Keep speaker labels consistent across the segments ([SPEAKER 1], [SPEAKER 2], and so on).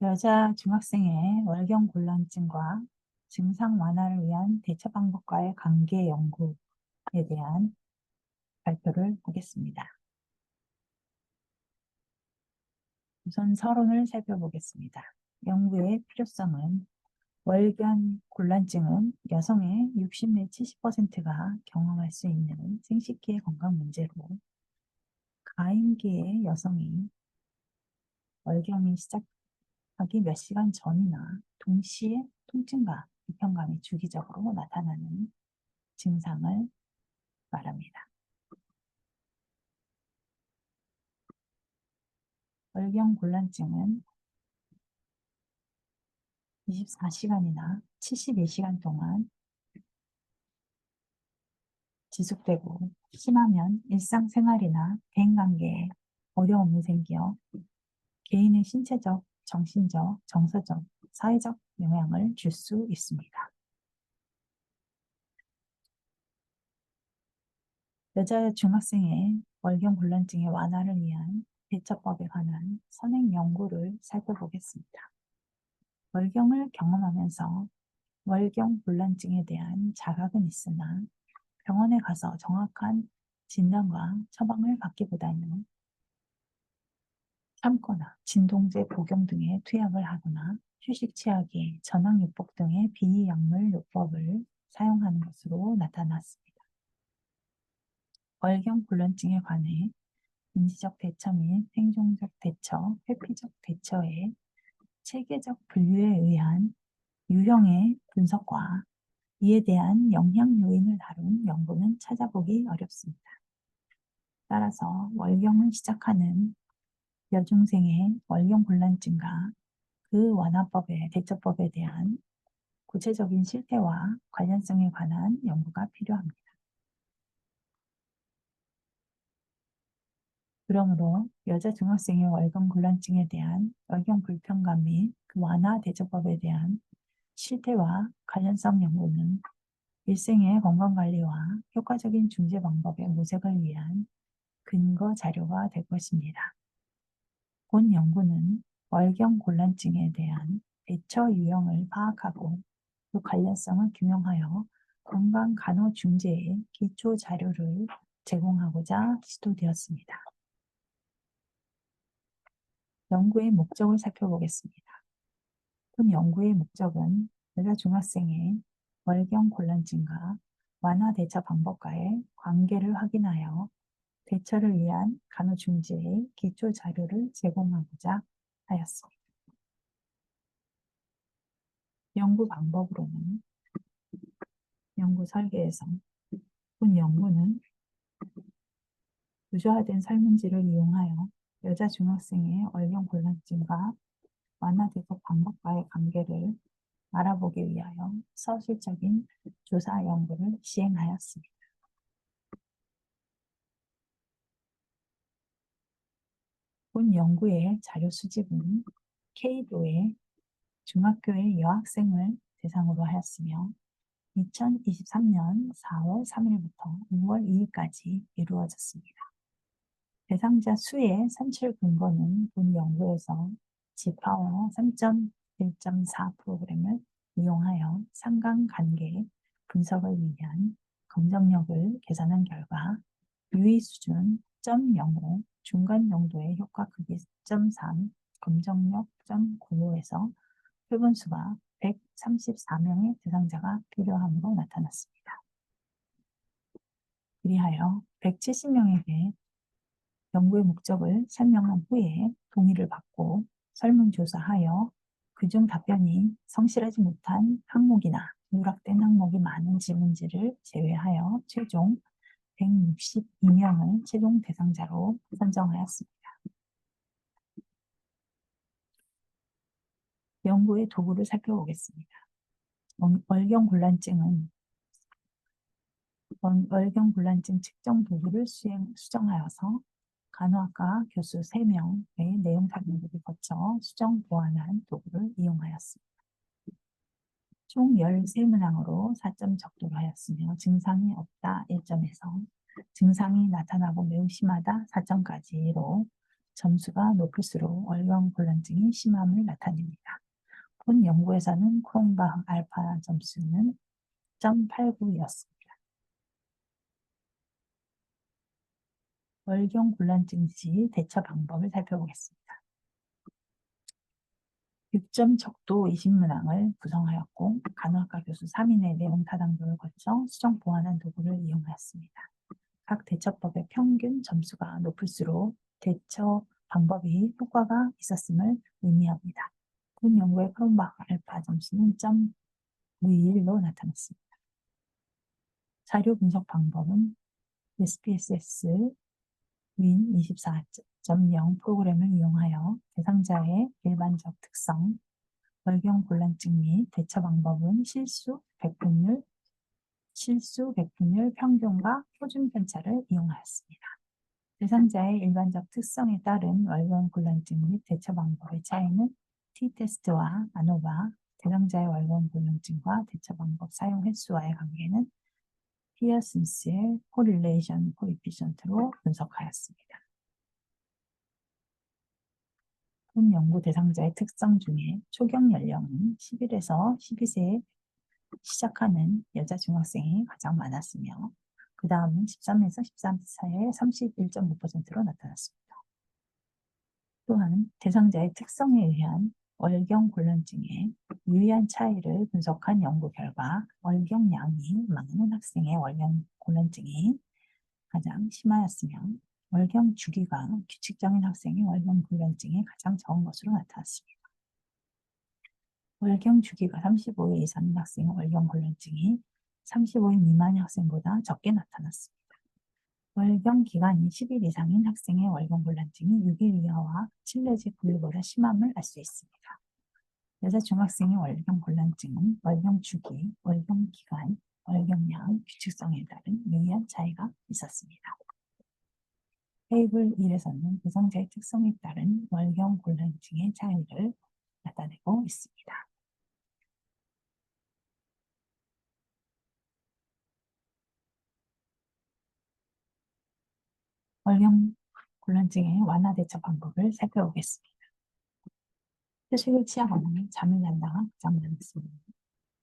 [SPEAKER 1] 여자 중학생의 월경곤란증과 증상 완화를 위한 대처 방법과의 관계 연구에 대한 발표를 하겠습니다. 우선 서론을 살펴보겠습니다. 연구의 필요성은 월경곤란증은 여성의 60 내 70%가 경험할 수 있는 생식기의 건강 문제로 가임기의 여성이 월경이 시작하기 몇 시간 전이나 동시에 통증과 불편감이 주기적으로 나타나는 증상을 말합니다. 월경곤란증은 24시간이나 72시간 동안 지속되고 심하면 일상생활이나 대인관계에 어려움이 생겨 개인의 신체적, 정신적, 정서적, 사회적 영향을 줄 수 있습니다. 여자 중학생의 월경곤란증의 완화를 위한 대처법에 관한 선행 연구를 살펴보겠습니다. 월경을 경험하면서 월경곤란증에 대한 자각은 있으나 병원에 가서 정확한 진단과 처방을 받기보다는 참거나 진통제 복용 등의 투약을 하거나 휴식 취하기, 전황요법 등의 비약물 요법을 사용하는 것으로 나타났습니다. 월경곤란증에 관해 인지적 대처 및 행동적 대처, 회피적 대처의 체계적 분류에 의한 유형의 분석과 이에 대한 영향 요인을 다룬 연구는 찾아보기 어렵습니다. 따라서 월경을 시작하는 여중생의 월경곤란증과 그 완화법의 대처법에 대한 구체적인 실태와 관련성에 관한 연구가 필요합니다. 그러므로 여자 중학생의 월경곤란증에 대한 월경 불편감 및 그 완화 대처법에 대한 실태와 관련성 연구는 일생의 건강관리와 효과적인 중재 방법의 모색을 위한 근거 자료가 될 것입니다. 본 연구는 월경곤란증에 대한 대처 유형을 파악하고 그 관련성을 규명하여 건강간호중재의 기초 자료를 제공하고자 시도되었습니다. 연구의 목적을 살펴보겠습니다. 본 연구의 목적은 여자 중학생의 월경곤란증과 완화 대처 방법과의 관계를 확인하여 대처를 위한 간호중재의 기초 자료를 제공하고자 하였습니다. 연구 방법으로는 연구 설계에서 본 연구는 구조화된 설문지를 이용하여 여자 중학생의 월경곤란증과 완화 대처 방법과의 관계를 알아보기 위하여 서술적인 조사 연구를 시행하였습니다. 본 연구의 자료 수집은 K도의 중학교의 여학생을 대상으로 하였으며 2023년 4월 3일부터 5월 2일까지 이루어졌습니다. 대상자 수의 산출 근거는 본 연구에서 지파워 3.1.4 프로그램을 이용하여 상관관계 분석을 위한 검정력을 계산한 결과 유의 수준 0.05, 중간 정도의 효과 크기 0.3, 검정력 0.95에서 표본수가 134명의 대상자가 필요함으로 나타났습니다. 그리하여 170명에게 연구의 목적을 설명한 후에 동의를 받고 설문조사하여 그중 답변이 성실하지 못한 항목이나 누락된 항목이 많은 질문지를 제외하여 최종 162명을 최종 대상자로 선정하였습니다. 연구의 도구를 살펴보겠습니다. 월경곤란증 측정 도구를 수정하여서 간호학과 교수 3명의 내용 탐구를 거쳐 수정 보완한 도구를 이용하였습니다. 총 13문항으로 4점 적도를 하였으며 증상이 없다 1점에서 증상이 나타나고 매우 심하다 4점까지로 점수가 높을수록 월경곤란증이 심함을 나타냅니다. 본 연구에서는 크롬바 알파 점수는 0.89였습니다. 월경곤란증 시 대처 방법을 살펴보겠습니다. 6점 척도 20문항을 구성하였고 간호학과 교수 3인의 내용 타당도를 거쳐 수정 보완한 도구를 이용하였습니다. 각 대처법의 평균 점수가 높을수록 대처 방법이 효과가 있었음을 의미합니다. 본 연구의 크롬바 알파 점수는 0.91로 나타났습니다. 자료 분석 방법은 SPSS 윈 24.0 프로그램을 이용하여 대상자의 일반적 특성, 월경곤란증 및 대처 방법은 실수, 백분율, 평균과 표준 편차를 이용하였습니다. 대상자의 일반적 특성에 따른 월경곤란증 및 대처 방법의 차이는 T테스트와 아노바, 대상자의 월경곤란증과 대처 방법 사용 횟수와의 관계는 피어슨스의 코릴레이션 코에피션트로 분석하였습니다. 본 연구 대상자의 특성 중에 초경 연령은 11에서 12세에 시작하는 여자 중학생이 가장 많았으며 그 다음은 13에서 14세의 31.5%로 나타났습니다. 또한 대상자의 특성에 의한 월경곤란증의 유의한 차이를 분석한 연구 결과 월경량이 많은 학생의 월경곤란증이 가장 심하였으며 월경 주기가 규칙적인 학생의 월경곤란증이 가장 적은 것으로 나타났습니다. 월경 주기가 35일 이상인 학생의 월경곤란증이 35일 미만의 학생보다 적게 나타났습니다. 월경 기간이 10일 이상인 학생의 월경곤란증이 6일 이하와 7 내지 9일보다 심함을 알 수 있습니다. 여자 중학생의 월경곤란증은 월경 주기, 월경 기간, 월경량, 규칙성에 따른 유의한 차이가 있었습니다. 테이블 1에서는 대상자의 특성에 따른 월경곤란증의 차이를 나타내고 있습니다. 월경곤란증의 완화 대처 방법을 살펴보겠습니다. 휴식을 취하거나 잠을 잔다가 가장 많았습니다.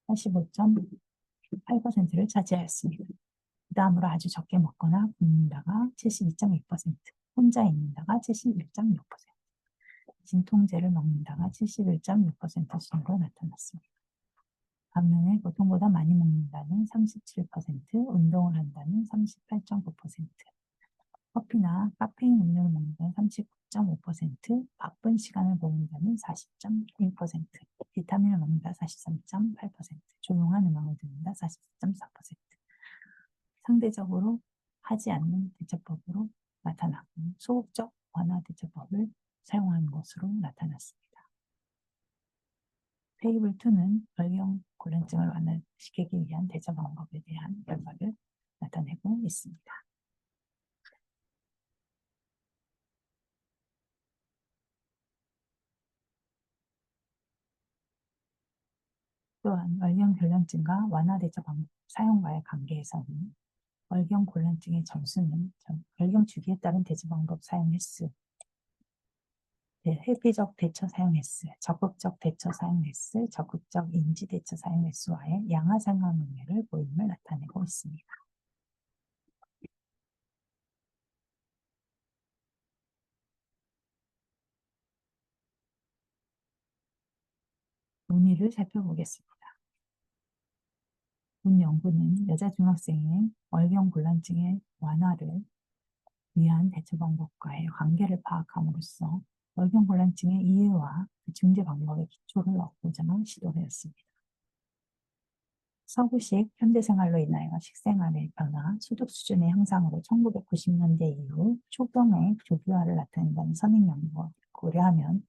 [SPEAKER 1] 85.8%를 차지하였습니다. 그 다음으로 아주 적게 먹거나 굶는다가 72.2%, 혼자 있는다가 71.6%, 진통제를 먹는다가 71.6% 순으로 나타났습니다. 반면에 보통보다 많이 먹는다는 37%, 운동을 한다는 38.9%, 커피나 카페인 음료를 먹는다는 39.5%, 바쁜 시간을 보낸다는 40.1%, 비타민을 먹는다 43.8%, 조용한 음악을 듣는다 44.4%, 상대적으로 하지 않는 대처법으로 나타나고 소극적 완화 대처법을 사용하는 것으로 나타났습니다. 테이블 2는 월경곤란증을 완화시키기 위한 대처 방법에 대한 결과를 나타내고 있습니다. 또한 월경곤란증과 완화 대처 방법 사용과의 관계에서는 월경곤란증의 점수는 월경 주기에 따른 대처 방법 사용 횟수, 회피적 대처 사용 횟수, 적극적 대처 사용 횟수, 적극적 인지 대처 사용 횟수와의 양화 상관관계를 보임을 나타내고 있습니다. 논의를 살펴보겠습니다. 본 연구는 여자 중학생의 월경곤란증의 완화를 위한 대처 방법과의 관계를 파악함으로써 월경곤란증의 이해와 중재 방법의 기초를 얻고자 시도하였습니다. 서구식 현대생활로 인하여 식생활의 변화, 소득 수준의 향상으로 1990년대 이후 초경의 조기화를 나타낸다는 선행 연구를 고려하면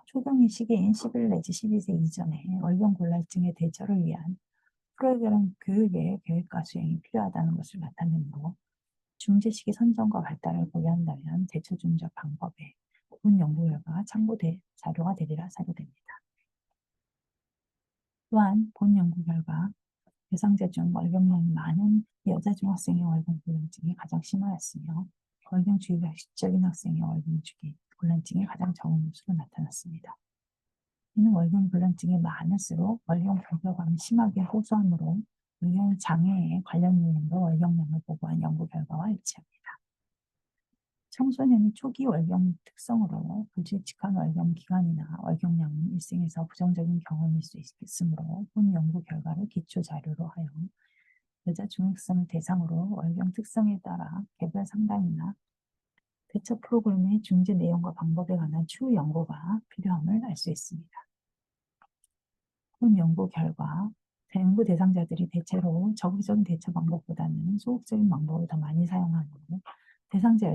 [SPEAKER 1] 초경의 시기인 11 내지 12세 이전에 월경곤란증의 대처를 위한 프로그램 교육의 계획과 수행이 필요하다는 것을 나타내므로 중재 시기 선정과 발달을 고려한다면 대처 중재 방법에 본 연구 결과가 참고 자료가 되리라 사료됩니다. 또한 본 연구 결과 대상자 중 월경량이 많은 여자 중학생의 월경곤란증이 가장 심하였으며 월경 주기가 규칙적인 학생의 월경 주기, 골란증이 가장 적은 것으로 나타났습니다. 이는 월경 불면증이 많을수록 월경 불교감이 심하게 호소하므로 월경 장애에 관련 요인으로 월경량을 보고한 연구 결과와 일치합니다. 청소년이 초기 월경 특성으로 불규칙한 월경 기간이나 월경량은 일생에서 부정적인 경험일 수 있으므로 본 연구 결과를 기초 자료로 하여 여자 중학생을 대상으로 월경 특성에 따라 개별 상담이나 대처 프로그램의 중재 내용과 방법에 관한 추후 연구가 필요함을 알 수 있습니다. 본 연구 결과 연구 대상자들이 대체로 적극적인 대처 방법보다는 소극적인 방법을 더 많이 사용하므로 대상자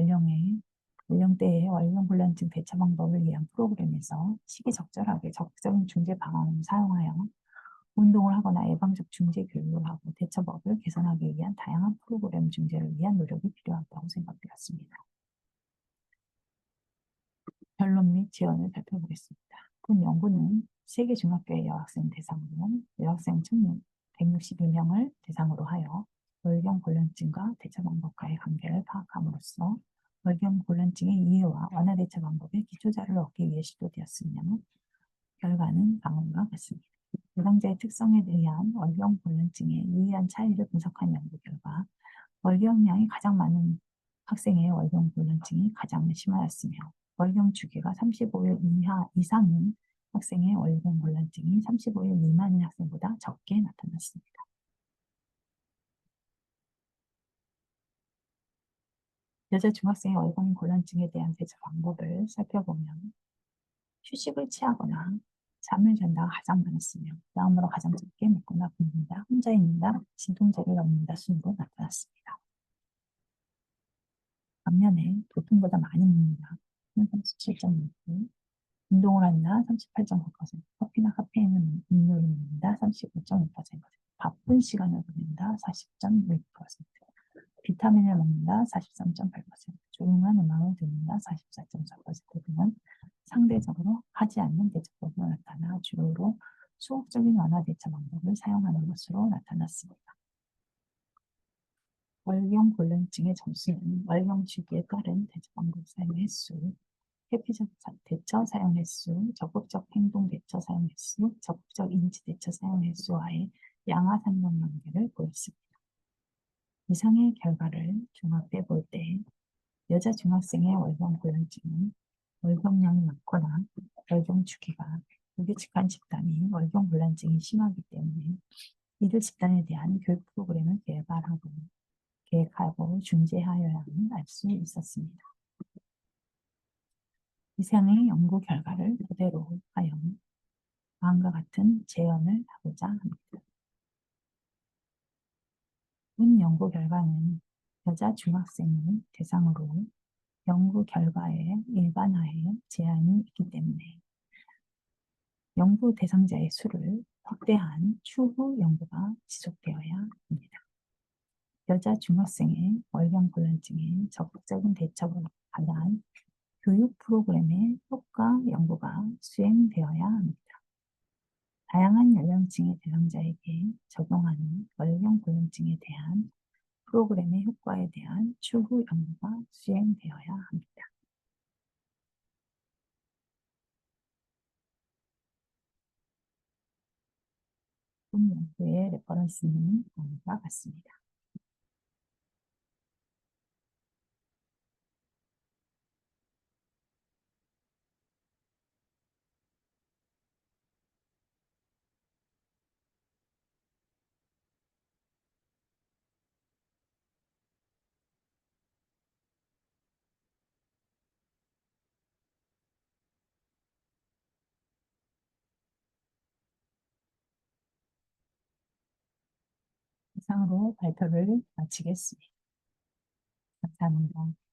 [SPEAKER 1] 연령대의 월경불면증 대처 방법을 위한 프로그램에서 시기적절하게 적극적인 중재 방안을 사용하여 운동을 하거나 예방적 중재 교육을 하고 대처법을 개선하기 위한 다양한 프로그램 중재를 위한 노력이 필요하다고 생각되었습니다. 결론 및 지원을 살펴보겠습니다. 본 연구는 세계 중학교의 여학생 대상으로 여학생 1,162명을 대상으로 하여 월경곤란증과 대처 방법과의 관계를 파악함으로써 월경곤란증의 이해와 완화 대처 방법의 기초자료를 얻기 위해 시도되었으며 결과는 다음과 같습니다. 대상자의 특성에 의한 월경곤란증의 유의한 차이를 분석한 연구 결과 월경량이 가장 많은 학생의 월경곤란증이 가장 심하였으며 월경 주기가 35일 이상인 학생의 월경곤란증이 35일 미만인 학생보다 적게 나타났습니다. 여자 중학생의 월경곤란증에 대한 대처 방법을 살펴보면 휴식을 취하거나 잠을 잔다가 가장 많았으며 다음으로 가장 적게 먹거나 굶는다, 혼자 있는다, 진통제를 먹는다 순으로 나타났습니다. 반면에 보통보다 많이 먹는다, 37.6%, 운동을 한다 38.9%, 커피나 카페인을 음료를 먹는다 39.5%, 바쁜 시간을 보낸다 40.6%, 비타민을 먹는다 43.8%, 조용한 음악을 듣는다 44.4% 등은 상대적으로 하지 않는 대처법으로 나타나 주로 소극적인 완화 대처 방법을 사용하는 것으로 나타났습니다. 월경곤란증의 점수는 월경 주기에 따른 대처 방법 사용 횟수, 회피적 대처 사용 횟수, 적극적 행동 대처 사용 횟수, 적극적 인지 대처 사용 횟수와의 양화 상관관계를 보였습니다. 이상의 결과를 종합해 볼 때 여자 중학생의 월경곤란증은 월경량이 많거나 월경 주기가 불규칙한 집단이 월경곤란증이 심하기 때문에 이들 집단에 대한 교육 프로그램을 계획하고 중재하여야 함을 알 수 있었습니다. 이상의 연구 결과를 토대로 하여 다음과 같은 제언을 하고자 합니다. 본 연구 결과는 여자 중학생을 대상으로 연구 결과의 일반화에 제한이 있기 때문에 연구 대상자의 수를 확대한 추후 연구가 지속되어야 합니다. 여자 중학생의 월경곤란증에 적극적인 대처를 관한 교육 프로그램의 효과 연구가 수행되어야 합니다. 다양한 연령층의 대상자에게 적용하는 월경곤란증에 대한 프로그램의 효과에 대한 추후 연구가 수행되어야 합니다. 본 연구의 레퍼런스는 다음과 같습니다. 이상으로 발표를 마치겠습니다. 감사합니다.